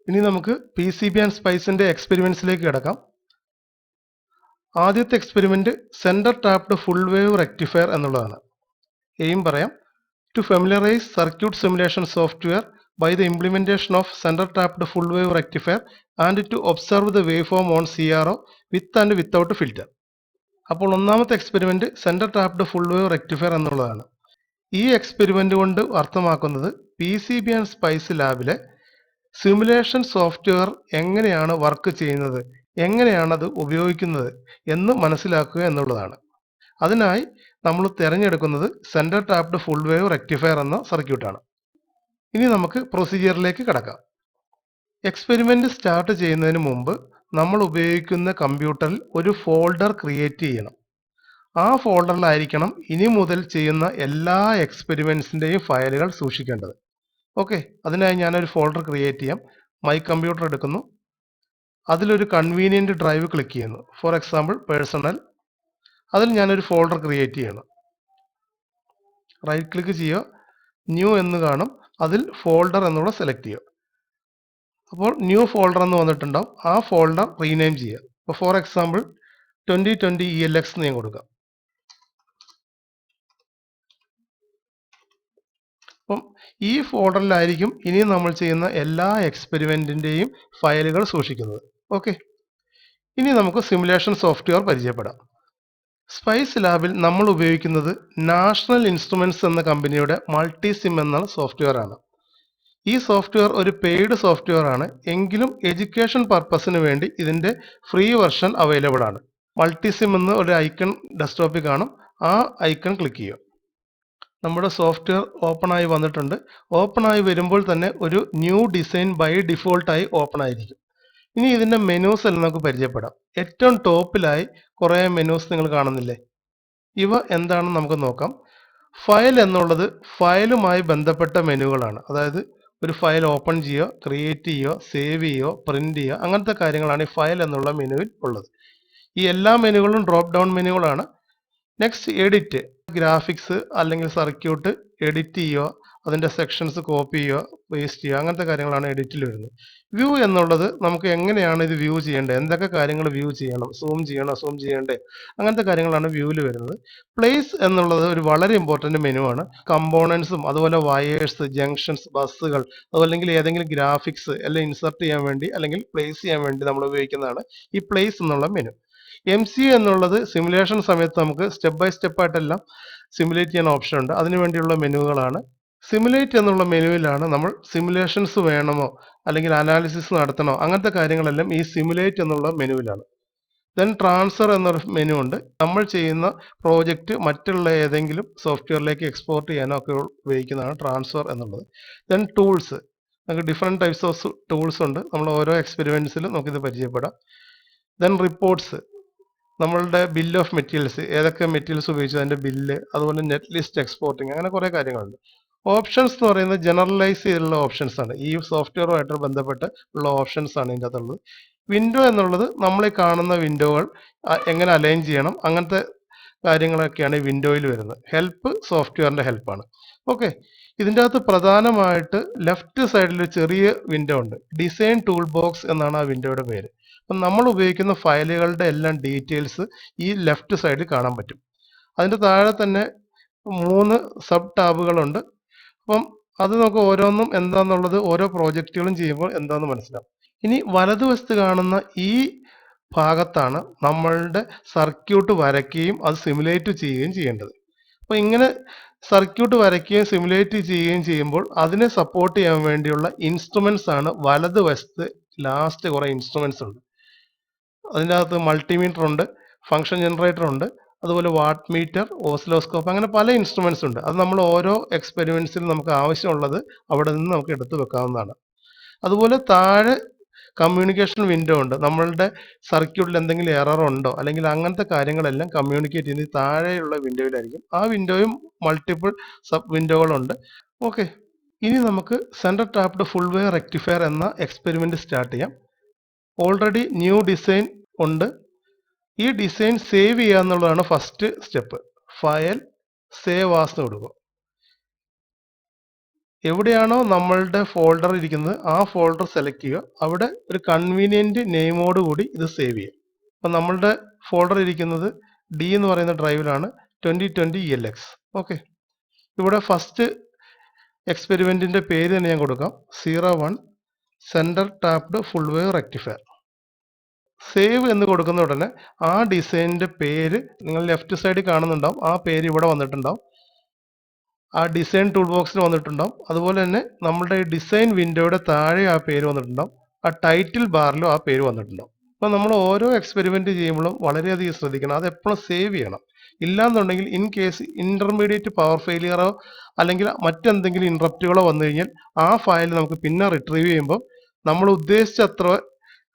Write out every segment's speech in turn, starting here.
ഇനി നമുക്ക് PCB and സ്പൈസിന്റെ എക്സ്പെരിമെന്റ്സിലേക്ക് കിടക്കാം. ആദ്യത്തെ experiment centre tapped full wave rectifier എന്നുള്ളതാണ്. എയിം പറയാം: to familiarize circuit simulation software by the implementation of center tapped full wave rectifier and to observe the waveform on CRO with and without filter. അപ്പോൾ ഒന്നാമത്തെ experiment centre tapped full wave rectifier എന്നുള്ളതാണ്. ഈ experiment കൊണ്ട് അർത്ഥമാക്കുന്നത് PCB and spice ലാബിലെ simulation software എങ്ങനെയാണ് work ചെയ്യുന്നത്, എങ്ങനെയാണ് അത് ഉപയോഗിക്കുന്നത് എന്ന് മനസ്സിലാക്കുക എന്നുള്ളതാണ്. അതിനായി നമ്മൾ തിരഞ്ഞെടുക്കുന്നത് centre tapped full wave rectifier എന്ന സർക്യൂട്ടാണ്. ഇനി നമുക്ക് പ്രൊസീജിയറിലേക്ക് കടക്കാം. എക്സ്പെരിമെന്റ് സ്റ്റാർട്ട് ചെയ്യുന്നതിന് മുമ്പ് നമ്മൾ ഉപയോഗിക്കുന്ന കമ്പ്യൂട്ടറിൽ ഒരു ഫോൾഡർ ക്രിയേറ്റ് ചെയ്യണം. ആ ഫോൾഡറിലായിരിക്കണം ഇനി മുതൽ ചെയ്യുന്ന എല്ലാ എക്സ്പെരിമെന്റ്സിന്റെയും ഫയലുകൾ സൂക്ഷിക്കേണ്ടത്. ഓക്കെ, അതിനായി ഞാനൊരു ഫോൾഡർ ക്രിയേറ്റ് ചെയ്യാം. മൈ കമ്പ്യൂട്ടർ എടുക്കുന്നു, അതിലൊരു കൺവീനിയന്റ് ഡ്രൈവ് ക്ലിക്ക് ചെയ്യുന്നു. For example personal. അതിൽ ഞാനൊരു ഫോൾഡർ ക്രിയേറ്റ് ചെയ്യണം. റൈറ്റ് ക്ലിക്ക് ചെയ്യുക, ന്യൂ എന്ന് കാണും, അതിൽ ഫോൾഡർ എന്നുള്ള സെലക്ട് ചെയ്യുക. അപ്പോൾ ന്യൂ ഫോൾഡർ എന്ന് വന്നിട്ടുണ്ടാവും. ആ ഫോൾഡർ റീനെയിം ചെയ്യുക. ഇപ്പോൾ ഫോർ എക്സാമ്പിൾ 2020 ELX എന്ന് ഞാൻ കൊടുക്കാം. അപ്പം ഈ ഫോൾഡറിലായിരിക്കും ഇനി നമ്മൾ ചെയ്യുന്ന എല്ലാ എക്സ്പെരിമെന്റിന്റെയും ഫയലുകൾ സൂക്ഷിക്കുന്നത്. ഓക്കെ, ഇനി നമുക്ക് സിമുലേഷൻ സോഫ്റ്റ്വെയർ പരിചയപ്പെടാം. സ്പൈസ് ലാബിൽ നമ്മൾ ഉപയോഗിക്കുന്നത് നാഷണൽ ഇൻസ്ട്രുമെന്റ്സ് എന്ന കമ്പനിയുടെ മൾട്ടിസിം എന്ന സോഫ്റ്റ്വെയർ ആണ്. ഈ സോഫ്റ്റ്വെയർ ഒരു പെയ്ഡ് സോഫ്റ്റ്വെയർ ആണ്, എങ്കിലും എഡ്യൂക്കേഷൻ പർപ്പസിന് വേണ്ടി ഇതിന്റെ ഫ്രീ വെർഷൻ അവൈലബിൾ ആണ്. മൾട്ടിസിം എന്ന് ഒരു ഐക്കൺ ഡെസ്ക്ടോപ്പിൽ കാണും. ആ ഐക്കൺ ക്ലിക്ക് ചെയ്യുക. നമ്മുടെ സോഫ്റ്റ്വെയർ ഓപ്പൺ ആയി വന്നിട്ടുണ്ട്. ഓപ്പൺ ആയി വരുമ്പോൾ തന്നെ ഒരു ന്യൂ ഡിസൈൻ ബൈ ഡിഫോൾട്ട് ആയി ഓപ്പൺ ആയിരിക്കും. ഇനി ഇതിന്റെ മെനൂസ് എല്ലാം നമുക്ക് പരിചയപ്പെടാം. ഏറ്റവും ടോപ്പിലായി കുറേ മെനൂസ് നിങ്ങൾ കാണുന്നില്ലേ? ഇവ എന്താണെന്ന് നമുക്ക് നോക്കാം. ഫയൽ എന്നുള്ളത് ഫയലുമായി ബന്ധപ്പെട്ട മെനുകളാണ്. അതായത് ഒരു ഫയൽ ഓപ്പൺ ചെയ്യുക, ക്രിയേറ്റ് ചെയ്യുക, സേവ് ചെയ്യുക, പ്രിന്റ് ചെയ്യുക, അങ്ങനത്തെ കാര്യങ്ങളാണ് ഈ ഫയൽ എന്നുള്ള മെനുവിൽ ഉള്ളത്. ഈ എല്ലാ മെനുകളും ഡ്രോപ്പ് ഡൗൺ മെനുകളാണ്. നെക്സ്റ്റ് എഡിറ്റ്, ഗ്രാഫിക്സ് അല്ലെങ്കിൽ സർക്യൂട്ട് എഡിറ്റ് ചെയ്യുക, അതിന്റെ സെക്ഷൻസ് കോപ്പി ചെയ്യുക, പേസ്റ്റ് ചെയ്യുക, അങ്ങനത്തെ കാര്യങ്ങളാണ് എഡിറ്റിൽ വരുന്നത്. വ്യൂ എന്നുള്ളത് നമുക്ക് എങ്ങനെയാണ് ഇത് വ്യൂ ചെയ്യേണ്ടത്, എന്തൊക്കെ കാര്യങ്ങൾ വ്യൂ ചെയ്യണം, സൂം ചെയ്യണോ, സൂം ചെയ്യണ്ടേ, അങ്ങനത്തെ കാര്യങ്ങളാണ് വ്യൂവിൽ വരുന്നത്. പ്ലേസ് എന്നുള്ളത് ഒരു വളരെ ഇമ്പോർട്ടന്റ് മെനു ആണ്. കമ്പോണൻസും അതുപോലെ വയേഴ്സ്, ജംഗ്ഷൻസ്, ബസ്സുകൾ, അതല്ലെങ്കിൽ ഏതെങ്കിലും ഗ്രാഫിക്സ് എല്ലാം ഇൻസർട്ട് ചെയ്യാൻ വേണ്ടി അല്ലെങ്കിൽ പ്ലേസ് ചെയ്യാൻ വേണ്ടി നമ്മൾ ഉപയോഗിക്കുന്നതാണ് ഈ പ്ലേസ് എന്നുള്ള മെനു. MCU എന്നുള്ളത് സിമുലേഷൻ സമയത്ത് നമുക്ക് സ്റ്റെപ്പ് ബൈ സ്റ്റെപ്പ് ആയിട്ടെല്ലാം സിമുലേറ്റ് ചെയ്യാൻ ഓപ്ഷൻ ഉണ്ട്. അതിനുവേണ്ടിയുള്ള മെനുകളാണ്. സിമുലേറ്റ് എന്നുള്ള മെനുവിലാണ് നമ്മൾ സിമുലേഷൻസ് വേണമോ അല്ലെങ്കിൽ അനാലിസിസ് നടത്തണോ അങ്ങനത്തെ കാര്യങ്ങളെല്ലാം ഈ സിമുലേറ്റ് എന്നുള്ള മെനുവിലാണ്. ദെൻ ട്രാൻസ്ഫർ എന്നൊരു മെനു ഉണ്ട്. നമ്മൾ ചെയ്യുന്ന പ്രോജക്റ്റ് മറ്റുള്ള ഏതെങ്കിലും സോഫ്റ്റ്വെയറിലേക്ക് എക്സ്പോർട്ട് ചെയ്യാനോ ഒക്കെ ഉപയോഗിക്കുന്നതാണ് ട്രാൻസ്ഫർ എന്നുള്ളത്. ദെൻ ടൂൾസ്, നമുക്ക് ഡിഫറെൻറ്റ് ടൈപ്സ് ഓഫ് ടൂൾസ് ഉണ്ട്. നമ്മൾ ഓരോ എക്സ്പെരിമെന്റ്സിലും നമുക്കിത് പരിചയപ്പെടാം. ദെൻ റിപ്പോർട്ട്സ്, നമ്മളുടെ ബില്ല് ഓഫ് മെറ്റീരിയൽസ്, ഏതൊക്കെ മെറ്റീരിയൽസ് ഉപയോഗിച്ചു അതിന്റെ ബില്ല്, അതുപോലെ നെറ്റ് ലിസ്റ്റ് എക്സ്പോർട്ടിങ്, അങ്ങനെ കുറേ കാര്യങ്ങളുണ്ട്. ഓപ്ഷൻസ് എന്ന് പറയുന്നത് ജനറലൈസ് ചെയ്തിട്ടുള്ള ഓപ്ഷൻസ് ആണ്. ഈ സോഫ്റ്റ്വെയറുമായിട്ട് ബന്ധപ്പെട്ട് ഉള്ള ഓപ്ഷൻസ് ആണ് ഇതിൻ്റെ അകത്തുള്ളത്. വിൻഡോ എന്നുള്ളത് നമ്മൾ ഈ കാണുന്ന വിൻഡോകൾ എങ്ങനെ അലൈൻ ചെയ്യണം, അങ്ങനത്തെ കാര്യങ്ങളൊക്കെയാണ് ഈ വിൻഡോയിൽ വരുന്നത്. ഹെൽപ്പ് സോഫ്റ്റ്വെയറിന്റെ ഹെൽപ്പാണ്. ഓക്കെ, ഇതിൻ്റെ അകത്ത് പ്രധാനമായിട്ട് ലെഫ്റ്റ് സൈഡിൽ ഒരു ചെറിയ വിൻഡോ ഉണ്ട്. ഡിസൈൻ ടൂൾ ബോക്സ് എന്നാണ് ആ വിൻഡോയുടെ പേര്. അപ്പം നമ്മൾ ഉപയോഗിക്കുന്ന ഫയലുകളുടെ എല്ലാം ഡീറ്റെയിൽസ് ഈ ലെഫ്റ്റ് സൈഡിൽ കാണാൻ പറ്റും. അതിൻ്റെ താഴെ തന്നെ 3 സബ് ടാബുകളുണ്ട്. അപ്പം അത് നമുക്ക് ഓരോന്നും എന്താന്നുള്ളത് ഓരോ പ്രോജക്റ്റുകളും ചെയ്യുമ്പോൾ എന്താന്ന് മനസ്സിലാവും. ഇനി വലതുവശത്ത് കാണുന്ന ഈ ഭാഗത്താണ് നമ്മളുടെ സർക്യൂട്ട് വരയ്ക്കുകയും അത് സിമുലേറ്റ് ചെയ്യുകയും ചെയ്യേണ്ടത്. അപ്പോൾ ഇങ്ങനെ സർക്യൂട്ട് വരയ്ക്കുകയും സിമുലേറ്റ് ചെയ്യുകയും ചെയ്യുമ്പോൾ അതിനെ സപ്പോർട്ട് ചെയ്യാൻ വേണ്ടിയുള്ള ഇൻസ്ട്രുമെന്റ്സ് ആണ് വലതുവശത്ത്. ലാസ്റ്റ് കുറേ ഇൻസ്ട്രുമെന്റ്സ് ഉണ്ട്. അതിൻ്റെ അകത്ത് മൾട്ടിമീറ്റർ ഉണ്ട്, ഫംഗ്ഷൻ ജനറേറ്റർ ഉണ്ട്, അതുപോലെ വാട്ട് മീറ്റർ, ഓസിലോസ്കോപ്പ്, അങ്ങനെ പല ഇൻസ്ട്രുമെന്റ്സ് ഉണ്ട്. അത് നമ്മൾ ഓരോ എക്സ്പെരിമെന്റ്സിൽ നമുക്ക് ആവശ്യമുള്ളത് അവിടെ നിന്ന് നമുക്ക് എടുത്തു വെക്കാവുന്നതാണ്. അതുപോലെ താഴെ കമ്മ്യൂണിക്കേഷൻ വിൻഡോ ഉണ്ട്. നമ്മളുടെ സർക്യൂട്ടിൽ എന്തെങ്കിലും എറർ ഉണ്ടോ അല്ലെങ്കിൽ അങ്ങനത്തെ കാര്യങ്ങളെല്ലാം കമ്മ്യൂണിക്കേറ്റ് ചെയ്യുന്നത് താഴെയുള്ള വിൻഡോയിലായിരിക്കും. ആ വിൻഡോയും മൾട്ടിപ്പിൾ സബ് വിൻഡോകളുണ്ട്. ഓക്കെ, ഇനി നമുക്ക് centre tapped full wave rectifier എന്ന എക്സ്പെരിമെന്റ് സ്റ്റാർട്ട് ചെയ്യാം. ഓൾറെഡി ന്യൂ ഡിസൈൻ ഉണ്ട്. ഈ ഡിസൈൻ സേവ് ചെയ്യുക എന്നുള്ളതാണ് first step. File, save as എന്ന് കൊടുക്കുക. എവിടെയാണോ നമ്മളുടെ ഫോൾഡർ ഇരിക്കുന്നത് ആ ഫോൾഡർ സെലക്ട് ചെയ്യുക. അവിടെ ഒരു കൺവീനിയന്റ് നെയിമോട് കൂടി ഇത് സേവ് ചെയ്യുക. അപ്പം നമ്മളുടെ ഫോൾഡർ ഇരിക്കുന്നത് ഡി എന്ന് പറയുന്ന ഡ്രൈവിലാണ് 2020 ELX. ഓക്കെ, ഇവിടെ ഫസ്റ്റ് എക്സ്പെരിമെന്റിന്റെ പേര് തന്നെ ഞാൻ കൊടുക്കാം, 01 centre tapped full wave rectifier. Save എന്ന് കൊടുക്കുന്ന ഉടനെ ആ ഡിസൈനിന്റെ പേര് നിങ്ങൾ ലെഫ്റ്റ് സൈഡിൽ കാണുന്നുണ്ടാവും, ആ പേര് ഇവിടെ വന്നിട്ടുണ്ടാവും, ആ ഡിസൈൻ ടൂൾ ബോക്സിൽ വന്നിട്ടുണ്ടാവും. അതുപോലെ തന്നെ നമ്മുടെ ഡിസൈൻ വിൻഡോയുടെ താഴെ ആ പേര് വന്നിട്ടുണ്ടാവും, ആ ടൈറ്റിൽ ബാറിലും ആ പേര് വന്നിട്ടുണ്ടാവും. അപ്പോൾ നമ്മൾ ഓരോ എക്സ്പെരിമെന്റ് ചെയ്യുമ്പോഴും വളരെയധികം ശ്രദ്ധിക്കണം, അത് എപ്പോഴും സേവ് ചെയ്യണം. ഇല്ലാന്നുണ്ടെങ്കിൽ ഇൻ കേസ് ഇന്റർമീഡിയറ്റ് പവർ ഫെയിലിയറോ അല്ലെങ്കിൽ മറ്റെന്തെങ്കിലും ഇൻട്രപ്റ്റുകളോ വന്നു കഴിഞ്ഞാൽ ആ ഫയൽ നമുക്ക് പിന്നെ റിട്രീവ് ചെയ്യുമ്പോൾ നമ്മൾ ഉദ്ദേശിച്ച അത്ര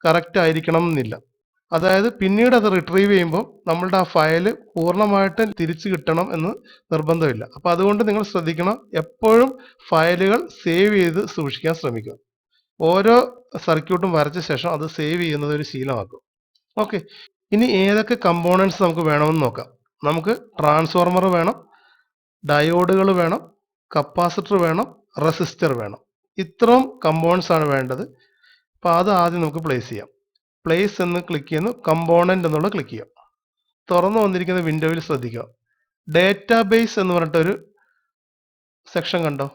കറക്റ്റ് ആയിരിക്കണം എന്നില്ല. അതായത് പിന്നീട് അത് റിട്രീവ് ചെയ്യുമ്പോൾ നമ്മളുടെ ആ ഫയൽ പൂർണ്ണമായിട്ട് തിരിച്ചു കിട്ടണം എന്ന് നിർബന്ധമില്ല. അപ്പോൾ അതുകൊണ്ട് നിങ്ങൾ ശ്രദ്ധിക്കണം, എപ്പോഴും ഫയലുകൾ സേവ് ചെയ്ത് സൂക്ഷിക്കാൻ ശ്രമിക്കുക. ഓരോ സർക്യൂട്ടും വരച്ച ശേഷം അത് സേവ് ചെയ്യുന്നത് ഒരു ശീലമാക്കും. ഓക്കെ, ഇനി ഏതൊക്കെ കമ്പോണൻസ് നമുക്ക് വേണമെന്ന് നോക്കാം. നമുക്ക് ട്രാൻസ്ഫോർമർ വേണം, ഡയോഡുകൾ വേണം, കപ്പാസിറ്റർ വേണം, റെസിസ്റ്റർ വേണം. ഇത്രയും കമ്പോണൻസ് ആണ് വേണ്ടത്. അപ്പോൾ അത് ആദ്യം നമുക്ക് പ്ലേസ് ചെയ്യാം. പ്ലേസ് എന്ന് ക്ലിക്ക് ചെയ്യുന്നു, കമ്പോണന്റ് എന്നുള്ള ക്ലിക്ക് ചെയ്യാം. തുറന്നു വന്നിരിക്കുന്ന വിൻഡോയിൽ ശ്രദ്ധിക്കുക, ഡേറ്റാബേസ് എന്ന് പറഞ്ഞിട്ടൊരു സെക്ഷൻ കണ്ടോ?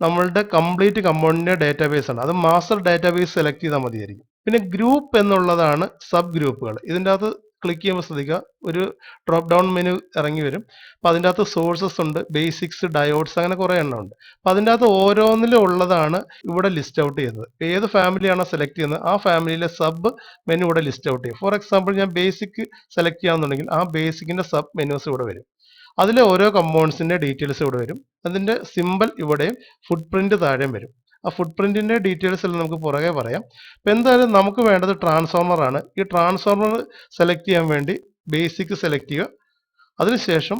നമ്മളുടെ കംപ്ലീറ്റ് കമ്പോണന്റിന്റെ ഡേറ്റാബേസ് ആണ്. അത് മാസ്റ്റർ ഡേറ്റാബേസ് സെലക്ട് ചെയ്താൽ മതിയായിരിക്കും. പിന്നെ ഗ്രൂപ്പ് എന്നുള്ളതാണ് സബ് ഗ്രൂപ്പുകൾ. ഇതിൻ്റെ അകത്ത് ക്ലിക്ക് ചെയ്യുമ്പോൾ ശ്രദ്ധിക്കുക, ഒരു ഡ്രോപ്പ് ഡൗൺ മെനു ഇറങ്ങി വരും. അപ്പോൾ അതിൻ്റെ അകത്ത് സോഴ്സസ് ഉണ്ട്, ബേസിക്സ്, ഡയോഡ്സ്, അങ്ങനെ കുറേ എണ്ണം ഉണ്ട്. അപ്പോൾ അതിൻ്റെ അകത്ത് ഓരോന്നിലും ഉള്ളതാണ് ഇവിടെ ലിസ്റ്റ് ഔട്ട് ചെയ്യുന്നത്. ഏത് ഫാമിലിയാണോ സെലക്ട് ചെയ്യുന്നത് ആ ഫാമിലിയിലെ സബ് മെനു ഇവിടെ ലിസ്റ്റ് ഔട്ട് ചെയ്യും. ഫോർ എക്സാമ്പിൾ ഞാൻ ബേസിക് സെലക്ട് ചെയ്യാന്നുണ്ടെങ്കിൽ ആ ബേസിക്കിന്റെ സബ് മെനുസ് ഇവിടെ വരും. അതിലെ ഓരോ കമ്പോണൻസിന്റെ ഡീറ്റെയിൽസ് ഇവിടെ വരും. അതിന്റെ സിമ്പൽ ഇവിടെയും ഫുട് പ്രിന്റ് താഴെയും വരും. ആ ഫുട് പ്രിന്റിന്റെ ഡീറ്റെയിൽസ് എല്ലാം നമുക്ക് പുറകെ പറയാം. അപ്പം എന്തായാലും നമുക്ക് വേണ്ടത് ട്രാൻസ്ഫോർമർ ആണ്. ഈ ട്രാൻസ്ഫോർമർ സെലക്ട് ചെയ്യാൻ വേണ്ടി ബേസിക് സെലക്ട് ചെയ്യുക. അതിനുശേഷം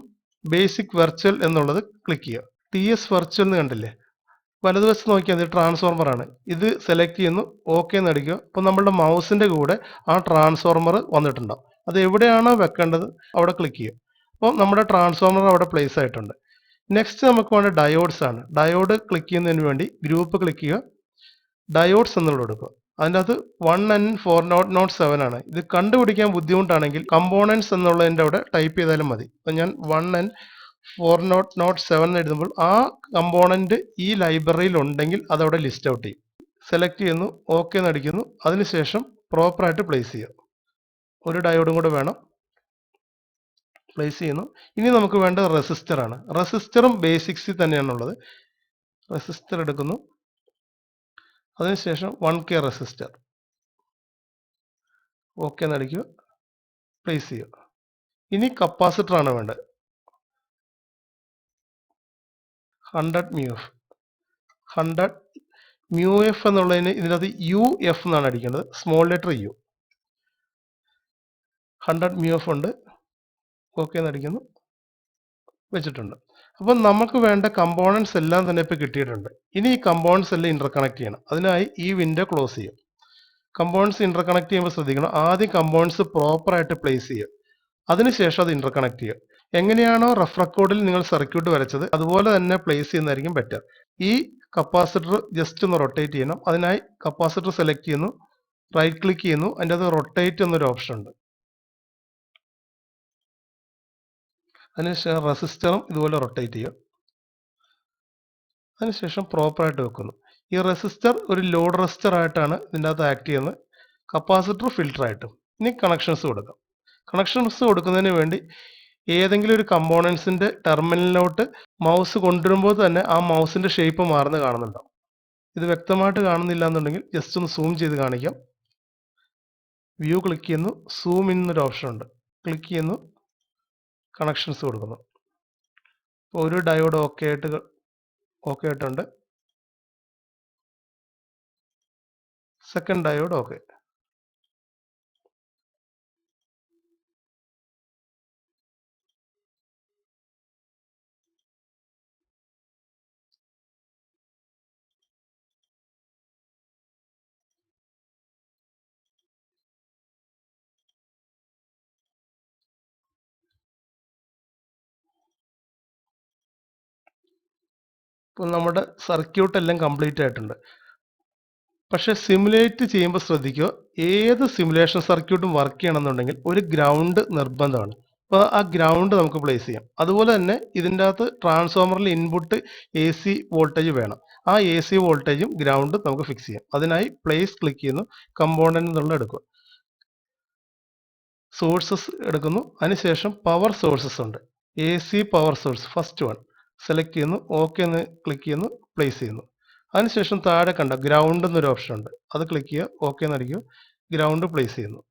ബേസിക് വെർച്വൽ എന്നുള്ളത് ക്ലിക്ക് ചെയ്യുക. TS വെർച്വൽ എന്ന് കണ്ടില്ലേ, വലതുവശത്ത് നോക്കിയാൽ ഇത് ട്രാൻസ്ഫോർമർ ആണ്. ഇത് സെലക്ട് ചെയ്യുന്നു, ഓക്കെ എന്ന് അടിക്കുക. അപ്പോൾ നമ്മളുടെ മൗസിന്റെ കൂടെ ആ ട്രാൻസ്ഫോർമർ വന്നിട്ടുണ്ടാവും. അത് എവിടെയാണോ വെക്കേണ്ടത് അവിടെ ക്ലിക്ക് ചെയ്യുക. അപ്പോൾ നമ്മുടെ ട്രാൻസ്ഫോർമർ അവിടെ പ്ലേസ് ആയിട്ടുണ്ട്. നെക്സ്റ്റ് നമുക്ക് വേണ്ട ഡയോഡ്സ് ആണ്. ഡയോഡ് ക്ലിക്ക് ചെയ്യുന്നതിന് വേണ്ടി ഗ്രൂപ്പ് ക്ലിക്ക് ചെയ്യുക, ഡയോഡ്സ് എന്നുള്ളത് എടുക്കുക. അതിൻ്റെ അകത്ത് 1N4007 ആണ്. ഇത് കണ്ടുപിടിക്കാൻ ബുദ്ധിമുട്ടാണെങ്കിൽ കമ്പോണൻസ് എന്നുള്ളതിൻ്റെ അവിടെ ടൈപ്പ് ചെയ്താലും മതി. അപ്പം ഞാൻ 1N4007 എഴുതുമ്പോൾ ആ കമ്പോണന്റ് ഈ ലൈബ്രറിയിൽ ഉണ്ടെങ്കിൽ അതവിടെ ലിസ്റ്റ് ഔട്ട് ചെയ്യും. സെലക്ട് ചെയ്യുന്നു, ഓക്കെ എന്ന് അടിക്കുന്നു. അതിനുശേഷം പ്രോപ്പറായിട്ട് പ്ലേസ് ചെയ്യുക. ഒരു ഡയോഡും കൂടെ വേണം, പ്ലേസ് ചെയ്യുന്നു. ഇനി നമുക്ക് വേണ്ട റെസിസ്റ്റർ ആണ്. റെസിസ്റ്ററും ബേസിക്സിൽ തന്നെയാണുള്ളത്. റെസിസ്റ്റർ എടുക്കുന്നു, അതിനുശേഷം 1K റെസിസ്റ്റർ, ഓക്കെ എന്ന് അടിക്കുക, പ്ലേസ് ചെയ്യുക. ഇനി കപ്പാസിറ്റർ ആണ് വേണ്ടത്, 100 μF. 100 μF എന്നുള്ളതിന് ഇതിനകത്ത് UF എന്നാണ് അടിക്കേണ്ടത്, സ്മോൾ ലെറ്റർ U. 100 μF ഉണ്ട്, ഓക്കെ എന്ന് അടിക്കുന്നു, വെച്ചിട്ടുണ്ട്. അപ്പം നമുക്ക് വേണ്ട കമ്പോണൻസ് എല്ലാം തന്നെ ഇപ്പോൾ കിട്ടിയിട്ടുണ്ട്. ഇനി ഈ കമ്പോണൻസ് എല്ലാം ഇന്റർകണക്ട് ചെയ്യണം. അതിനായി ഈ വിൻഡോ ക്ലോസ് ചെയ്യും. കമ്പോണൻസ് ഇന്റർകണക്ട് ചെയ്യുമ്പോൾ ശ്രദ്ധിക്കണം, ആദ്യം കമ്പോണൻസ് പ്രോപ്പറായിട്ട് പ്ലേസ് ചെയ്യുക, അതിനുശേഷം അത് ഇന്റർകണക്ട് ചെയ്യുക. എങ്ങനെയാണോ റഫ് റെക്കോർഡിൽ നിങ്ങൾ സർക്യൂട്ട് വരച്ചത് അതുപോലെ തന്നെ പ്ലേസ് ചെയ്യുന്നതായിരിക്കും ബെറ്റർ. ഈ കപ്പാസിറ്റർ ജസ്റ്റ് ഒന്ന് റൊട്ടേറ്റ് ചെയ്യണം. അതിനായി കപ്പാസിറ്റർ സെലക്ട് ചെയ്യുന്നു, റൈറ്റ് ക്ലിക്ക് ചെയ്യുന്നു, അതിൻ്റെ അത് റൊട്ടേറ്റ് എന്നൊരു ഓപ്ഷൻ ഉണ്ട്. അതിനുശേഷം റെസിസ്റ്ററും ഇതുപോലെ റൊട്ടേറ്റ് ചെയ്യുക. അതിനുശേഷം പ്രോപ്പറായിട്ട് വെക്കുന്നു. ഈ റെസിസ്റ്റർ ഒരു ലോഡ് റെസിസ്റ്റർ ആയിട്ടാണ് ഇതിൻ്റെ അകത്ത് ആക്ട് ചെയ്യുന്നത്, കപ്പാസിറ്റർ ഫിൽട്ടർ ആയിട്ടും. ഇനി കണക്ഷൻസ് കൊടുക്കാം. കണക്ഷൻസ് കൊടുക്കുന്നതിന് വേണ്ടി ഏതെങ്കിലും ഒരു കമ്പോണൻസിന്റെ ടെർമിനലിലോട്ട് മൗസ് കൊണ്ടുവരുമ്പോൾ തന്നെ ആ മൗസിന്റെ ഷേപ്പ് മാറുന്നത് കാണുന്നുണ്ടാവും. ഇത് വ്യക്തമായിട്ട് കാണുന്നില്ല എന്നുണ്ടെങ്കിൽ ജസ്റ്റ് ഒന്ന് സൂം ചെയ്ത് കാണിക്കാം. വ്യൂ ക്ലിക്ക് ചെയ്യുന്നു, സൂം ഇൻ എന്നൊരു ഓപ്ഷൻ ഉണ്ട്, ക്ലിക്ക് ചെയ്യുന്നു, കണക്ഷൻസ് കൊടുക്കുന്നു. അപ്പോൾ ഒരു ഡയോഡ് ഓക്കെ ആയിട്ടുണ്ട്, സെക്കൻഡ് ഡയോഡ് ഓക്കെ. ഇപ്പോൾ നമ്മുടെ സർക്യൂട്ട് എല്ലാം കംപ്ലീറ്റ് ആയിട്ടുണ്ട്. പക്ഷെ സിമുലേറ്റ് ചെയ്യുമ്പോൾ ശ്രദ്ധിക്കുക, ഏത് സിമുലേഷൻ സർക്യൂട്ടും വർക്ക് ചെയ്യണമെന്നുണ്ടെങ്കിൽ ഒരു ഗ്രൗണ്ട് നിർബന്ധമാണ്. അപ്പോൾ ആ ഗ്രൗണ്ട് നമുക്ക് പ്ലേസ് ചെയ്യാം. അതുപോലെ തന്നെ ഇതിൻ്റെ അകത്ത് ട്രാൻസ്ഫോമറിൽ ഇൻപുട്ട് AC വോൾട്ടേജ് വേണം. ആ AC വോൾട്ടേജും ഗ്രൗണ്ട് നമുക്ക് ഫിക്സ് ചെയ്യാം. അതിനായി പ്ലേസ് ക്ലിക്ക് ചെയ്യുന്നു, കമ്പോണന്റ് എന്നുള്ള എടുക്കുക, സോഴ്സസ് എടുക്കുന്നു. അതിനുശേഷം പവർ സോഴ്സസ് ഉണ്ട്. AC power source first one select ചെയ്യുന്നു, ഓക്കെ എന്ന് ക്ലിക്ക് ചെയ്യുന്നു, പ്ലേസ് ചെയ്യുന്നു. അതിനുശേഷം താഴെ കണ്ട ഗ്രൗണ്ട് എന്നൊരു ഓപ്ഷൻ ഉണ്ട്, അത് ക്ലിക്ക് ചെയ്യുക, ഓക്കെ എന്നടിക്കുക, ഗ്രൗണ്ട് പ്ലേസ് ചെയ്യുന്നു.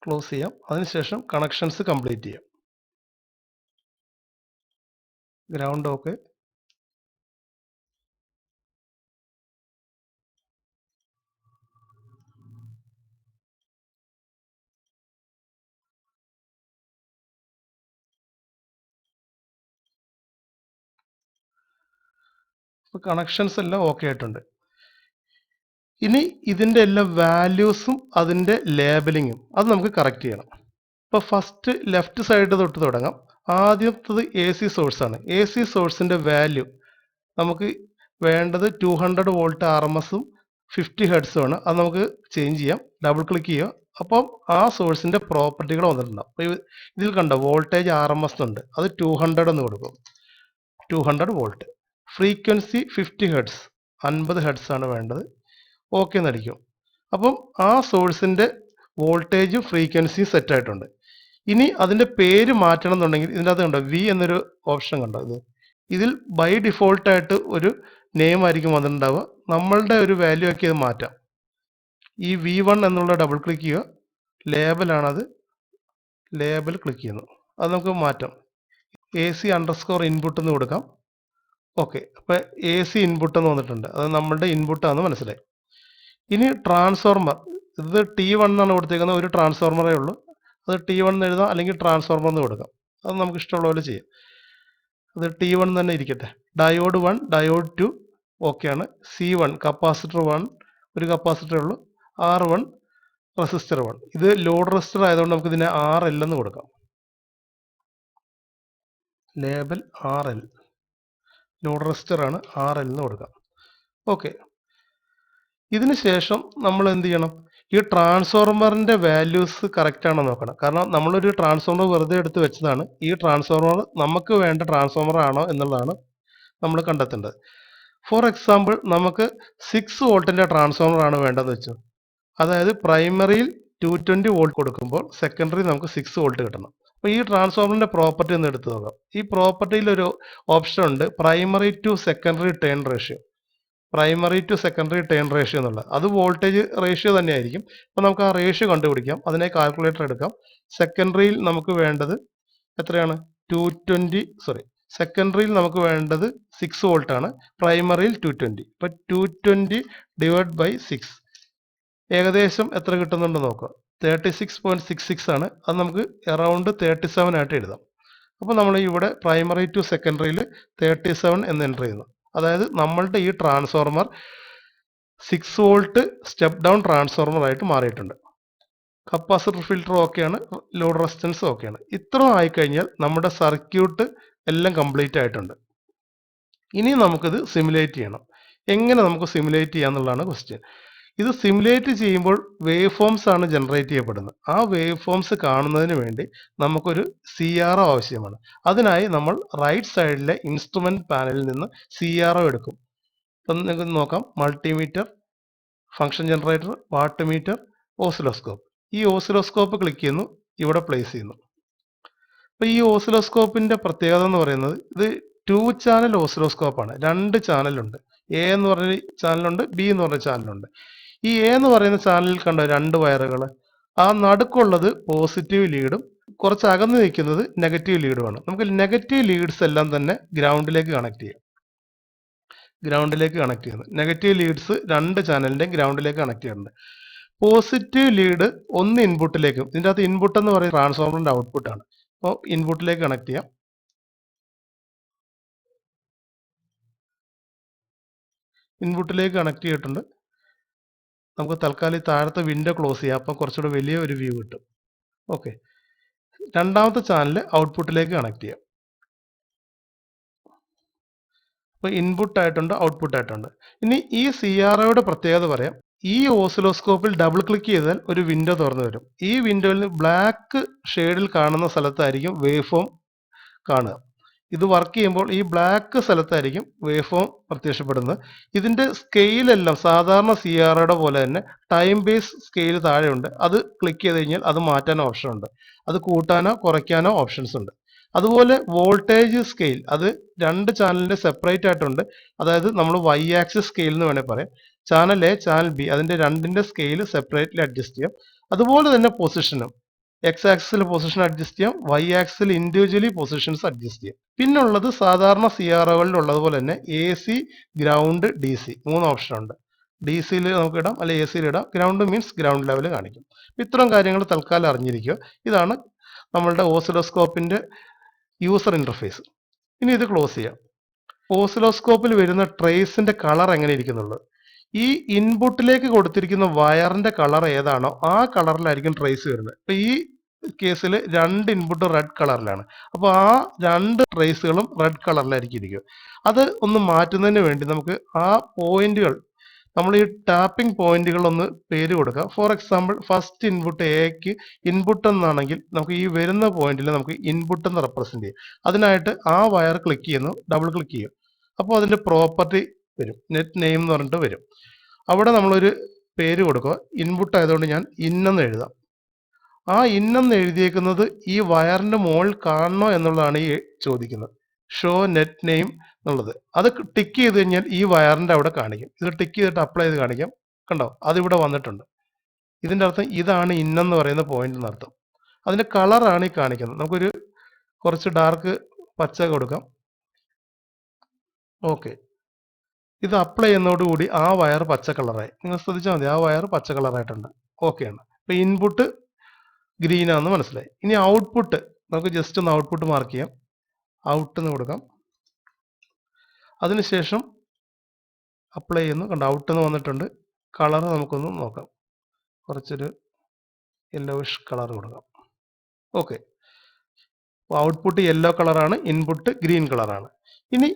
ക്ലോസ് ചെയ്യാം. അതിനുശേഷം കണക്ഷൻസ് കംപ്ലീറ്റ് ചെയ്യാം. Ground okay. അപ്പോൾ കണക്ഷൻസ് എല്ലാം ഓക്കെ ആയിട്ടുണ്ട്. ഇനി ഇതിൻ്റെ എല്ലാ വാല്യൂസും അതിൻ്റെ ലേബലിങ്ങും അത് നമുക്ക് കറക്റ്റ് ചെയ്യണം. ഇപ്പോൾ ഫസ്റ്റ് ലെഫ്റ്റ് സൈഡ് തൊട്ട് തുടങ്ങാം. ആദ്യത്തത് AC സോഴ്സാണ്. AC സോഴ്സിൻ്റെ വാല്യൂ നമുക്ക് വേണ്ടത് 200 വോൾട്ട് RMSും 50 ഹെർട്സും ആണ്. അത് നമുക്ക് ചേഞ്ച് ചെയ്യാം. ഡബിൾ ക്ലിക്ക് ചെയ്യുക. അപ്പം ആ സോഴ്സിൻ്റെ പ്രോപ്പർട്ടികൾ വന്നിട്ടുണ്ടാവും. അപ്പോൾ ഇതിൽ കണ്ടോ വോൾട്ടേജ് RMS ഉണ്ട്, അത് 200 എന്ന് കൊടുക്കും. 200 വോൾട്ട്. ഫ്രീക്വൻസി 50 ഹെർട്സ്, 50 ഹെർട്സ് ആണ് വേണ്ടത്. ഓക്കെ എന്നടിക്കും. അപ്പം ആ സോഴ്സിൻ്റെ വോൾട്ടേജും ഫ്രീക്വൻസിയും സെറ്റ് ആയിട്ടുണ്ട്. ഇനി അതിൻ്റെ പേര് മാറ്റണം എന്നുണ്ടെങ്കിൽ ഇതിൻ്റെ അകത്ത് കണ്ടോ V എന്നൊരു ഓപ്ഷൻ കണ്ടോ, ഇതിൽ ബൈ ഡിഫോൾട്ടായിട്ട് ഒരു നെയിം ആയിരിക്കും വന്നിട്ടുണ്ടാവുക. നമ്മളുടെ ഒരു വാല്യൂ ആക്കി അത് മാറ്റാം. ഈ V1 എന്നുള്ള ഡബിൾ ക്ലിക്ക് ചെയ്യുക, ലേബലാണത്, ലേബൽ ക്ലിക്ക് ചെയ്യുന്നു, അത് നമുക്ക് മാറ്റാം. AC അണ്ടർസ്കോർ ഇൻപുട്ട് എന്ന് കൊടുക്കാം. ഓക്കെ, അപ്പോൾ AC ഇൻപുട്ട് എന്ന് വന്നിട്ടുണ്ട്, അത് നമ്മളുടെ ഇൻപുട്ടാണെന്ന് മനസ്സിലായി. ഇനി ട്രാൻസ്ഫോർമർ, ഇത് T1 എന്നാണ് കൊടുത്തേക്കുന്നത്, ഒരു ട്രാൻസ്ഫോർമറേ ഉള്ളൂ. അത് T1 എന്ന് എഴുതാം, അല്ലെങ്കിൽ ട്രാൻസ്ഫോർമർ എന്ന് കൊടുക്കാം, അത് നമുക്ക് ഇഷ്ടമുള്ള പോലെ ചെയ്യാം. അത് T1 തന്നെ ഇരിക്കട്ടെ. ഡയോഡ് 1, ഡയോഡ് 2 ഓക്കെയാണ്. C1 കപ്പാസിറ്റർ 1, ഒരു കപ്പാസിറ്ററേ ഉള്ളൂ. R1 resistor 1. ഇത് ലോഡ് റെസിസ്റ്റർ ആയതുകൊണ്ട് നമുക്ക് ഇതിനെ RL എന്ന് കൊടുക്കാം. ലേബൽ RL, ലോഡ് റെസിസ്റ്റർ ആണ്, RL എന്ന് കൊടുക്കാം. ഓക്കെ, ഇതിന് ശേഷം നമ്മൾ എന്ത് ചെയ്യണം, ഈ ട്രാൻസ്ഫോർമറിൻ്റെ വാല്യൂസ് കറക്റ്റ് ആണോ നോക്കണം. കാരണം നമ്മളൊരു ട്രാൻസ്ഫോർമർ വെറുതെ എടുത്ത് വെച്ചതാണ്. ഈ ട്രാൻസ്ഫോർമർ നമുക്ക് വേണ്ട ട്രാൻസ്ഫോർമർ ആണോ എന്നുള്ളതാണ് നമ്മൾ കണ്ടെത്തേണ്ടത്. ഫോർ എക്സാമ്പിൾ, നമുക്ക് 6 വോൾട്ടിൻ്റെ ട്രാൻസ്ഫോർമർ ആണ് വേണ്ടതെന്ന് വെച്ചു. അതായത് പ്രൈമറിയിൽ 220 വോൾട്ട് കൊടുക്കുമ്പോൾ സെക്കൻഡറി നമുക്ക് 6 വോൾട്ട് കിട്ടണം. അപ്പോൾ ഈ ട്രാൻസ്ഫോർമറിൻ്റെ പ്രോപ്പർട്ടി ഒന്ന് എടുത്തു നോക്കാം. ഈ പ്രോപ്പർട്ടിയിൽ ഒരു ഓപ്ഷൻ ഉണ്ട്, primary to secondary turn ratio. Primary to secondary turn ratio എന്നുള്ളത്, അത് വോൾട്ടേജ് റേഷ്യോ തന്നെയായിരിക്കും. അപ്പോൾ നമുക്ക് ആ റേഷ്യോ കണ്ടുപിടിക്കാം. അതിനെ കാൽക്കുലേറ്റർ എടുക്കാം. സെക്കൻഡറിയിൽ നമുക്ക് വേണ്ടത് എത്രയാണ്, 220, സെക്കൻഡറിയിൽ നമുക്ക് വേണ്ടത് 6 വോൾട്ട് ആണ്, പ്രൈമറിയിൽ 220. ഇപ്പം 220 ഡിവൈഡ് ബൈ 6 ഏകദേശം എത്ര കിട്ടുന്നുണ്ട് നോക്കുക. 36.66 ആണ്. അത് നമുക്ക് അറൗണ്ട് 37 ആയിട്ട് എഴുതാം. അപ്പോൾ നമ്മൾ ഇവിടെ പ്രൈമറി ടു സെക്കൻഡറിയിൽ 37 എന്ന് എൻ്റർ ചെയ്യുന്നു. അതായത് നമ്മളുടെ ഈ transformer 6 volt step down transformer ആയിട്ട് മാറിയിട്ടുണ്ട്. കപ്പാസിറ്റർ ഫിൽറ്റർ ഓക്കെയാണ്, ലോഡ് റെസിസ്റ്റൻസ് ഓക്കെയാണ്. ഇത്ര ആയിക്കഴിഞ്ഞാൽ നമ്മുടെ സർക്യൂട്ട് എല്ലാം കംപ്ലീറ്റ് ആയിട്ടുണ്ട്. ഇനി നമുക്കിത് സിമുലേറ്റ് ചെയ്യണം. എങ്ങനെ നമുക്ക് സിമുലേറ്റ് ചെയ്യാന്നുള്ളതാണ് ക്വസ്റ്റ്യൻ. ഇത് സിമുലേറ്റ് ചെയ്യുമ്പോൾ വേവ് ഫോംസ് ആണ് ജനറേറ്റ് ചെയ്യപ്പെടുന്നത്. ആ വേവ് ഫോംസ് കാണുന്നതിന് വേണ്ടി നമുക്കൊരു CRO ആവശ്യമാണ്. അതിനായി നമ്മൾ റൈറ്റ് സൈഡിലെ ഇൻസ്ട്രുമെന്റ് പാനലിൽ നിന്ന് CRO എടുക്കും. ഇപ്പം നിങ്ങൾക്ക് നോക്കാം, multimeter, function generator, watt meter, oscilloscope. ഈ ഓസിലോസ്കോപ്പ് ക്ലിക്ക് ചെയ്യുന്നു, ഇവിടെ പ്ലേസ് ചെയ്യുന്നു. അപ്പോൾ ഈ ഓസിലോസ്കോപ്പിന്റെ പ്രത്യേകത എന്ന് പറയുന്നത്, ഇത് 2 ചാനൽ ഓസിലോസ്കോപ്പാണ്. 2 ചാനലുണ്ട്. A എന്ന് പറഞ്ഞ ചാനലുണ്ട്, B എന്ന് പറഞ്ഞ ചാനലുണ്ട്. ഈ A എന്ന് പറയുന്ന ചാനലിൽ കണ്ട 2 വയറുകൾ, ആ നടുക്കുള്ളത് പോസിറ്റീവ് ലീഡും കുറച്ച് അകന്ന് നിൽക്കുന്നത് നെഗറ്റീവ് ലീഡുമാണ്. നമുക്ക് നെഗറ്റീവ് ലീഡ്സ് എല്ലാം തന്നെ ഗ്രൗണ്ടിലേക്ക് കണക്ട് ചെയ്യാം. ഗ്രൗണ്ടിലേക്ക് കണക്ട് ചെയ്യുന്നു. നെഗറ്റീവ് ലീഡ്സ് 2 ചാനലിന്റെ ഗ്രൗണ്ടിലേക്ക് കണക്ട് ചെയ്യുന്നുണ്ട്. പോസിറ്റീവ് ലീഡ് ഒന്ന് ഇൻപുട്ടിലേക്കും, ഇതിൻ്റെ അകത്ത് ഇൻപുട്ട് എന്ന് പറയുന്നത് ട്രാൻസ്ഫോമറിന്റെ ഔട്ട്പുട്ടാണ്. അപ്പോൾ ഇൻപുട്ടിലേക്ക് കണക്ട് ചെയ്യാം. ഇൻപുട്ടിലേക്ക് കണക്ട് ചെയ്തിട്ടുണ്ട്. നമുക്ക് തൽക്കാലം താഴത്തെ വിൻഡോ ക്ലോസ് ചെയ്യാം. അപ്പം കുറച്ചുകൂടെ വലിയ ഒരു വ്യൂ കിട്ടും. ഓക്കെ, രണ്ടാമത്തെ ചാനൽ ഔട്ട്പുട്ടിലേക്ക് കണക്ട് ചെയ്യാം. അപ്പോൾ ഇൻപുട്ട് ആയിട്ടുണ്ട്, ഔട്ട്പുട്ട് ആയിട്ടുണ്ട്. ഇനി ഈ CROയുടെ പ്രത്യേകത പറയാം. ഈ ഓസിലോസ്കോപ്പിൽ ഡബിൾ ക്ലിക്ക് ചെയ്താൽ ഒരു വിൻഡോ തുറന്നു വരും. ഈ വിൻഡോയിൽ ബ്ലാക്ക് ഷെയ്ഡിൽ കാണുന്ന സ്ഥലത്തായിരിക്കും വേവ് ഫോം കാണുക. ഇത് വർക്ക് ചെയ്യുമ്പോൾ ഈ ബ്ലാക്ക് സ്ഥലത്തായിരിക്കും വേവ് ഫോം പ്രത്യക്ഷപ്പെടുന്നത്. ഇതിന്റെ സ്കെയിലെല്ലാം സാധാരണ CROയുടെ പോലെ തന്നെ ടൈം ബേസ് സ്കെയിൽ താഴെയുണ്ട്. അത് ക്ലിക്ക് ചെയ്ത് കഴിഞ്ഞാൽ അത് മാറ്റാൻ ഓപ്ഷൻ ഉണ്ട്. അത് കൂട്ടാനോ കുറയ്ക്കാനോ ഓപ്ഷൻസ് ഉണ്ട്. അതുപോലെ വോൾട്ടേജ് സ്കെയിൽ അത് രണ്ട് ചാനലിന്റെ സെപ്പറേറ്റ് ആയിട്ടുണ്ട്. അതായത് നമ്മൾ Y ആക്സിസ് സ്കെയിൽ എന്ന് വേണേൽ പറയാം. ചാനൽ എ, ചാനൽ ബി, അതിന്റെ രണ്ടിന്റെ സ്കെയിൽ സെപ്പറേറ്റ്ലി അഡ്ജസ്റ്റ് ചെയ്യാം. അതുപോലെ തന്നെ പൊസിഷനും X ആക്സിസിൽ പൊസിഷൻ അഡ്ജസ്റ്റ് ചെയ്യാം, Y ആക്സിസിൽ ഇൻഡിവിജ്വലി പൊസിഷൻസ് അഡ്ജസ്റ്റ് ചെയ്യാം. പിന്നുള്ളത് സാധാരണ CROകളിൽ ഉള്ളതുപോലെ തന്നെ AC, ഗ്രൗണ്ട്, DC 3 ഓപ്ഷൻ ഉണ്ട്. DC-യിൽ നമുക്ക് ഇടാം, അല്ലെങ്കിൽ AC-യിൽ ഇടാം. ഗ്രൗണ്ട് മീൻസ് ഗ്രൗണ്ട് ലെവൽ കാണിക്കും. ഇത്തരം കാര്യങ്ങൾ തൽക്കാലം അറിഞ്ഞിരിക്കുക. ഇതാണ് നമ്മളുടെ ഓസിലോസ്കോപ്പിന്റെ യൂസർ ഇന്റർഫേസ്. ഇനി ഇത് ക്ലോസ് ചെയ്യാം. ഓസിലോസ്കോപ്പിൽ വരുന്ന ട്രേസിന്റെ കളർ എങ്ങനെ ഇരിക്കുന്നുള്ളത്, ഈ ഇൻപുട്ടിലേക്ക് കൊടുത്തിരിക്കുന്ന വയറിന്റെ കളർ ഏതാണോ ആ കളറിലായിരിക്കും ട്രേസ് വരുന്നത്. ഇപ്പൊ ഈ കേസിൽ രണ്ട് ഇൻപുട്ട് റെഡ് കളറിലാണ്. അപ്പോൾ ആ രണ്ട് ട്രേസുകളും റെഡ് കളറിലായിരിക്കും ഇരിക്കുക. അത് ഒന്ന് മാറ്റുന്നതിന് വേണ്ടി നമുക്ക് ആ പോയിന്റുകൾ, നമ്മൾ ഈ ടാപ്പിംഗ് പോയിന്റുകൾ ഒന്ന് പേര് കൊടുക്കുക. ഫോർ എക്സാമ്പിൾ ഫസ്റ്റ് ഇൻപുട്ട് എക്ക് ഇൻപുട്ട് എന്നാണെങ്കിൽ നമുക്ക് ഈ വരുന്ന പോയിന്റിൽ നമുക്ക് ഇൻപുട്ട് എന്ന് റെപ്രസെന്റ് ചെയ്യും. അതിനായിട്ട് ആ വയർ ക്ലിക്ക് ചെയ്യുന്നു, ഡബിൾ ക്ലിക്ക് ചെയ്യും. അപ്പോൾ അതിന്റെ പ്രോപ്പർട്ടി വരും, നെറ്റ് നെയിം എന്ന് പറഞ്ഞിട്ട് വരും. അവിടെ നമ്മളൊരു പേര് കൊടുക്കുക. ഇൻപുട്ട് ആയതുകൊണ്ട് ഞാൻ ഇന്നെന്ന് എഴുതാം. ആ ഇന്നെന്ന് എഴുതിയേക്കുന്നത് ഈ വയറിന്റെ മുകളിൽ കാണണോ എന്നുള്ളതാണ് ഈ ചോദിക്കുന്നത്. ഷോ നെറ്റ് നെയിം എന്നുള്ളത് അത് ടിക്ക് ചെയ്ത് കഴിഞ്ഞാൽ ഈ വയറിന്റെ അവിടെ കാണിക്കും. ഇത് ടിക്ക് ചെയ്തിട്ട് അപ്ലൈ ചെയ്ത് കാണിക്കാം. കണ്ടോ, അതിവിടെ വന്നിട്ടുണ്ട്. ഇതിന്റെ അർത്ഥം ഇതാണ് ഇന്നെന്ന് പറയുന്ന പോയിന്റ് എന്നർത്ഥം. അതിന്റെ കളറാണ് ഈ കാണിക്കുന്നത്. നമുക്കൊരു കുറച്ച് ഡാർക്ക് പച്ച കൊടുക്കാം. ഓക്കെ, ഇത് അപ്ലൈ ചെയ്യുന്നതോടുകൂടി ആ വയർ പച്ച കളറായി. നിങ്ങൾ ശ്രദ്ധിച്ചാൽ മതി, ആ വയർ പച്ച കളറായിട്ടുണ്ട്. ഓക്കെയാണ്. അപ്പൊ ഇൻപുട്ട് ഗ്രീൻ ആണെന്ന് മനസ്സിലായി. ഇനി ഔട്ട്പുട്ട് നമുക്ക് ജസ്റ്റ് ഒന്ന് ഔട്ട്പുട്ട് മാർക്ക് ചെയ്യാം. ഔട്ട് എന്ന് കൊടുക്കാം. അതിനുശേഷം അപ്ലൈ ചെയ്യുന്നു. കണ്ടോ, ഔട്ട് എന്ന് വന്നിട്ടുണ്ട്. കളർ നമുക്കൊന്ന് നോക്കാം. കുറച്ചൊരു യെല്ലോയിഷ് കളർ കൊടുക്കാം. ഓക്കെ, ഔട്ട്പുട്ട് യെല്ലോ കളറാണ്, ഇൻപുട്ട് ഗ്രീൻ കളറാണ്. ഇനി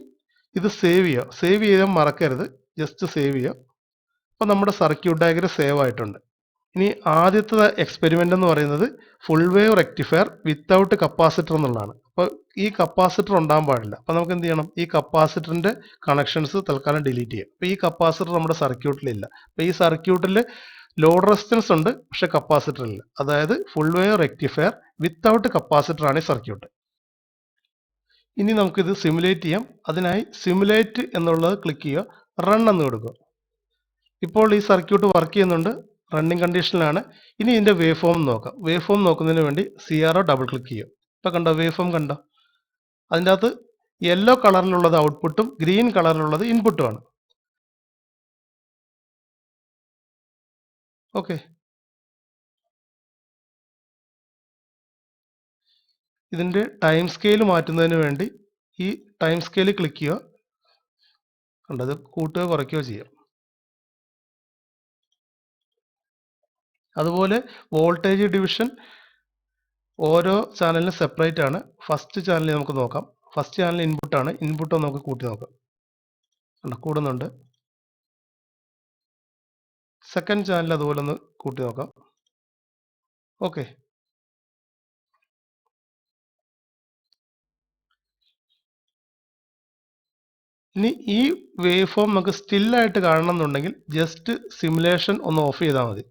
ഇത് സേവ് ചെയ്യുക. സേവ് ചെയ്യാൻ മറക്കരുത്, ജസ്റ്റ് സേവ് ചെയ്യുക. അപ്പോൾ നമ്മുടെ സർക്യൂട്ട് ഡയഗ്രം സേവ് ആയിട്ടുണ്ട്. ഇനി ആദ്യത്തെ എക്സ്പെരിമെന്റ് എന്ന് പറയുന്നത് full wave rectifier without capacitor എന്നുള്ളതാണ്. അപ്പോൾ ഈ കപ്പാസിറ്റർ ഉണ്ടാകാൻ പാടില്ല. അപ്പോൾ നമുക്ക് എന്ത് ചെയ്യണം, ഈ കപ്പാസിറ്ററിന്റെ കണക്ഷൻസ് തൽക്കാലം ഡിലീറ്റ് ചെയ്യാം. അപ്പോൾ ഈ കപ്പാസിറ്റർ നമ്മുടെ സർക്യൂട്ടിലില്ല. അപ്പോൾ ഈ സർക്യൂട്ടിൽ ലോഡ് റെസിസ്റ്റൻസ് ഉണ്ട്, പക്ഷെ കപ്പാസിറ്റർ ഇല്ല. അതായത് full wave rectifier without capacitor ആണ് ഈ സർക്യൂട്ട്. ഇനി നമുക്കിത് സിമുലേറ്റ് ചെയ്യാം. അതിനായി സിമുലേറ്റ് എന്നുള്ളത് ക്ലിക്ക് ചെയ്യുക, റൺ എന്ന് കൊടുക്കുക. ഇപ്പോൾ ഈ സർക്യൂട്ട് വർക്ക് ചെയ്യുന്നുണ്ട്, റണ്ണിങ് കണ്ടീഷനിലാണ്. ഇനി ഇതിന്റെ വേവ് ഫോം നോക്കാം. വേവ് ഫോം നോക്കുന്നതിന് വേണ്ടി CRO ഡബിൾ ക്ലിക്ക് ചെയ്യും. ഇപ്പൊ കണ്ടോ, വേവ് ഫോം കണ്ടോ? അതിൻ്റെ അകത്ത് യെല്ലോ കളറിലുള്ളത് ഔട്ട്പുട്ടും ഗ്രീൻ കളറിലുള്ളത് ഇൻപുട്ടും ആണ്. ഓക്കെ, ഇതിന്റെ ടൈം സ്കെയിൽ മാറ്റുന്നതിന് വേണ്ടി ഈ ടൈം സ്കെയിൽ ക്ലിക്ക് ചെയ്യുക. കണ്ടത് കൂട്ടുകയോ കുറയ്ക്കുകയോ ചെയ്യാം. അതുപോലെ വോൾട്ടേജ് ഡിവിഷൻ ഓരോ ചാനലിനും സെപ്പറേറ്റ് ആണ്. ഫസ്റ്റ് ചാനലിൽ നമുക്ക് നോക്കാം. ഫസ്റ്റ് ചാനൽ ഇൻപുട്ടാണ്. ഇൻപുട്ട് നമുക്ക് കൂട്ടി നോക്കാം. കൂടുന്നുണ്ട്. സെക്കൻഡ് ചാനൽ അതുപോലെ ഒന്ന് കൂട്ടി നോക്കാം. ഓക്കെ, ഇനി ഈ വേവ് ഫോം നമുക്ക് സ്റ്റില്ലായിട്ട് കാണണം എന്നുണ്ടെങ്കിൽ ജസ്റ്റ് സിമുലേഷൻ ഒന്ന് ഓഫ് ചെയ്താൽ മതി.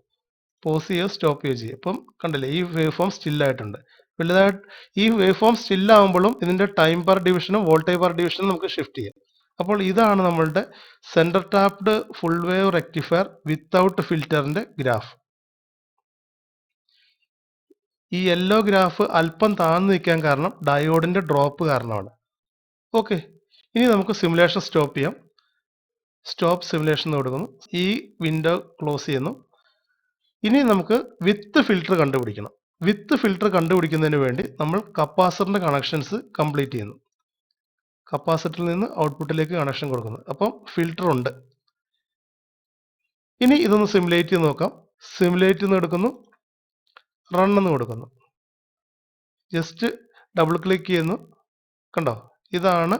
പോസ് ചെയ്യുക, സ്റ്റോപ്പ് ചെയ്യുക ചെയ്യുക. ഇപ്പം കണ്ടില്ലേ, ഈ വേവ് ഫോം സ്റ്റില്ലായിട്ടുണ്ട്. വലുതായിട്ട് ഈ വേവ് ഫോം സ്റ്റില്ലാകുമ്പോഴും ഇതിന്റെ ടൈം പെർ ഡിവിഷനും വോൾട്ടേജ് പെർ ഡിവിഷനും നമുക്ക് ഷിഫ്റ്റ് ചെയ്യാം. അപ്പോൾ ഇതാണ് നമ്മളുടെ centre tapped full wave rectifier without ഫിൽറ്ററിന്റെ ഗ്രാഫ്. ഈ യെല്ലോ ഗ്രാഫ് അല്പം താഴ്ന്നു നിൽക്കാൻ കാരണം ഡയോഡിന്റെ ഡ്രോപ്പ് കാരണമാണ്. ഓക്കെ, ഇനി നമുക്ക് സിമുലേഷൻ സ്റ്റോപ്പ് ചെയ്യാം. സ്റ്റോപ്പ് സിമുലേഷൻ കൊടുക്കുന്നു. ഈ വിൻഡോ ക്ലോസ് ചെയ്യുന്നു. ഇനി നമുക്ക് വിത്ത് ഫിൽറ്റർ കണ്ടുപിടിക്കണം. വിത്ത് ഫിൽറ്റർ കണ്ടുപിടിക്കുന്നതിന് വേണ്ടി നമ്മൾ കപ്പാസിറ്ററിന്റെ കണക്ഷൻസ് കംപ്ലീറ്റ് ചെയ്യുന്നു. കപ്പാസിറ്ററിൽ നിന്ന് ഔട്ട്പുട്ടിലേക്ക് കണക്ഷൻ കൊടുക്കുന്നു. അപ്പം ഫിൽറ്റർ ഉണ്ട്. ഇനി ഇതൊന്ന് സിമുലേറ്റ് ചെയ്ത് നോക്കാം. സിമുലേറ്റ് എന്ന് എടുക്കുന്നു, റൺ എന്ന് കൊടുക്കുന്നു. ജസ്റ്റ് ഡബിൾ ക്ലിക്ക് ചെയ്യുന്നു. കണ്ടോ, ഇതാണ്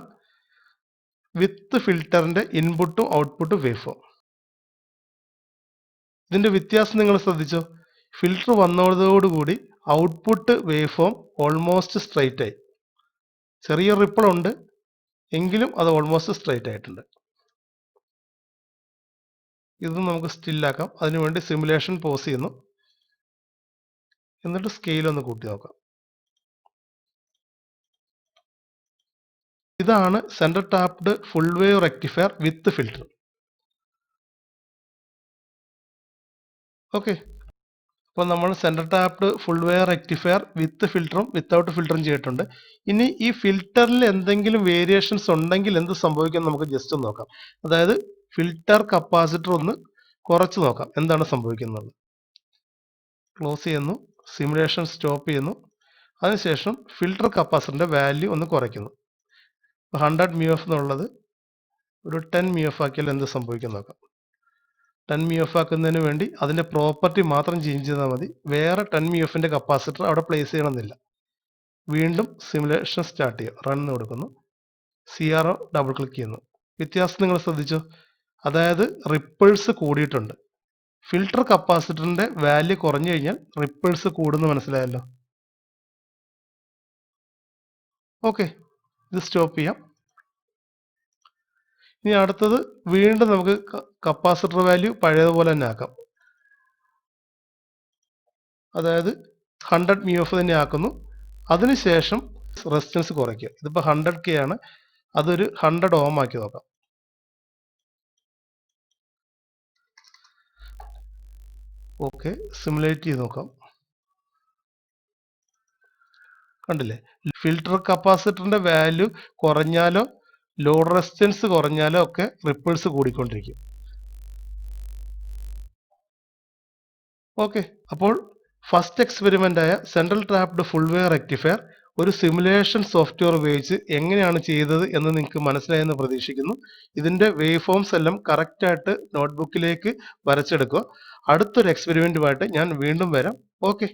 വിത്ത് ഫിൽറ്ററിന്റെ ഇൻപുട്ടും ഔട്ട്പുട്ടും വേവ് ഫോം. ഇതിന്റെ വ്യത്യാസം നിങ്ങൾ ശ്രദ്ധിച്ചോ? ഫിൽറ്റർ വന്നതോടുകൂടി output wave form almost straight ആയി. ചെറിയ റിപ്പിൾ ഉണ്ട്, എങ്കിലും അത് ഓൾമോസ്റ്റ് സ്ട്രൈറ്റ് ആയിട്ടുണ്ട്. ഇത് നമുക്ക് സ്റ്റില്ലാക്കാം. അതിനുവേണ്ടി സിമുലേഷൻ പോസ് ചെയ്യുന്നു. എന്നിട്ട് സ്കെയിൽ ഒന്ന് കൂട്ടി നോക്കാം. ഇതാണ് center tapped full wave rectifier with filter. Okay, അപ്പോൾ നമ്മൾ center tapped full wave rectifier with ഫിൽറ്ററും വിത്തൗട്ട് ഫിൽറ്ററും ചെയ്തിട്ടുണ്ട്. ഇനി ഈ ഫിൽറ്ററിൽ എന്തെങ്കിലും വേരിയേഷൻസ് ഉണ്ടെങ്കിൽ എന്ത് സംഭവിക്കും നമുക്ക് ജസ്റ്റ് ഒന്ന് നോക്കാം. അതായത് ഫിൽറ്റർ കപ്പാസിറ്റർ ഒന്ന് കുറച്ച് നോക്കാം എന്താണ് സംഭവിക്കുന്നത്. ക്ലോസ് ചെയ്യുന്നു, സിമുലേഷൻ സ്റ്റോപ്പ് ചെയ്യുന്നു. അതിനുശേഷം ഫിൽറ്റർ കപ്പാസിറ്ററിന്റെ വാല്യൂ ഒന്ന് കുറയ്ക്കുന്നു. 100 μF എന്നുള്ളത് ഒരു 10 μF ആക്കിയാൽ എന്ത് സംഭവിക്കും നോക്കാം. 10 μF ആക്കുന്നതിന് വേണ്ടി അതിന്റെ പ്രോപ്പർട്ടി മാത്രം ചേഞ്ച് ചെയ്താൽ മതി. വേറെ 10 μFന്റെ കപ്പാസിറ്റർ അവിടെ പ്ലേസ് ചെയ്യണമെന്നില്ല. വീണ്ടും സിമുലേഷൻ സ്റ്റാർട്ട് ചെയ്യുക. റൺ കൊടുക്കുന്നു. CRO ഡബിൾ ക്ലിക്ക് ചെയ്യുന്നു. വ്യത്യാസം നിങ്ങൾ ശ്രദ്ധിച്ചോ? അതായത് റിപ്പിൾസ് കൂടിയിട്ടുണ്ട്. ഫിൽറ്റർ കപ്പാസിറ്ററിന്റെ വാല്യൂ കുറഞ്ഞു കഴിഞ്ഞാൽ റിപ്പിൾസ് കൂടുന്നു, മനസ്സിലായല്ലോ. ഓക്കെ, ഇത് സ്റ്റോപ്പ് ചെയ്യാം. ഇനി അടുത്തത് വീണ്ടും നമുക്ക് കപ്പാസിറ്റർ വാല്യൂ പഴയതുപോലെ തന്നെ ആക്കാം. അതായത് 100 μF തന്നെ ആക്കുന്നു. അതിനുശേഷം റെസിസ്റ്റൻസ് കുറയ്ക്കുക. ഇതിപ്പോൾ 100K ആണ്, അതൊരു 100 ഓം ആക്കി നോക്കാം. ഓക്കെ, സിമുലേറ്റ് ചെയ്ത് നോക്കാം. കണ്ടില്ലേ, ഫിൽറ്റർ കപ്പാസിറ്ററിന്റെ വാല്യൂ കുറഞ്ഞാലോ ലോഡ് റെസിസ്റ്റൻസ് കുറഞ്ഞാലോ ഒക്കെ റിപ്പിൾസ് കൂടിക്കൊണ്ടിരിക്കും. ഓക്കെ, അപ്പോൾ ഫസ്റ്റ് എക്സ്പെരിമെന്റ് ആയ central trapped full wave rectifier ഒരു സിമുലേഷൻ സോഫ്റ്റ്വെയർ ഉപയോഗിച്ച് എങ്ങനെയാണ് ചെയ്തത് എന്ന് നിങ്ങൾക്ക് മനസ്സിലായെന്ന് പ്രതീക്ഷിക്കുന്നു. ഇതിന്റെ വേവ് ഫോംസ് എല്ലാം കറക്റ്റ് ആയിട്ട് നോട്ട്ബുക്കിലേക്ക് വരച്ചെടുക്കുക. അടുത്തൊരു എക്സ്പെരിമെന്റുമായിട്ട് ഞാൻ വീണ്ടും വരാം. ഓക്കെ.